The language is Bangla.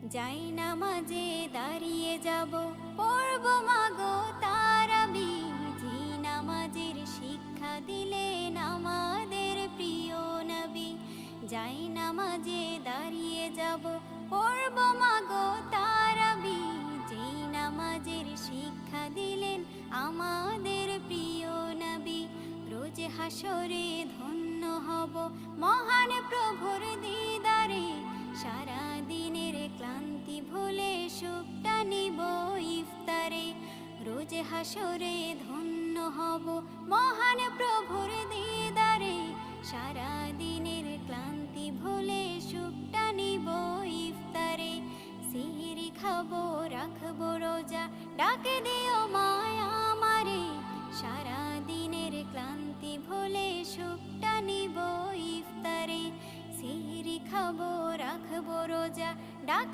যাই নামাজে দাঁড়িয়ে যাব, পড়ব মাগো তারাবি। যে নামাজের শিক্ষা দিলেন আমাদের প্রিয় নবী। যাই নামাজে দাঁড়িয়ে যাব, পড়ব মাগো তারাবি। যে নামাজের শিক্ষা দিলেন আমাদের প্রিয় নবী। রোজ হাসরে ধন্য হব মহান প্রভুর দিদারে। সারা দিনের ক্লান্তি ভুলে সুখটা নিব ইফতারে। রোজ হাসরে ধন্য হব মহান প্রভুর দিদারে। সারা দিনের ক্লান্তি ভুলে সুখটা নিব ইফতারে। সিহরি খাবো রাখবো রোজা, ডাকে দিও মায়া আমারে। সারা দিনের ক্লান্তি ভুলে সুখটা নিব ইফতারে। সিহরি খাবো রাখবো রোজা, ডাক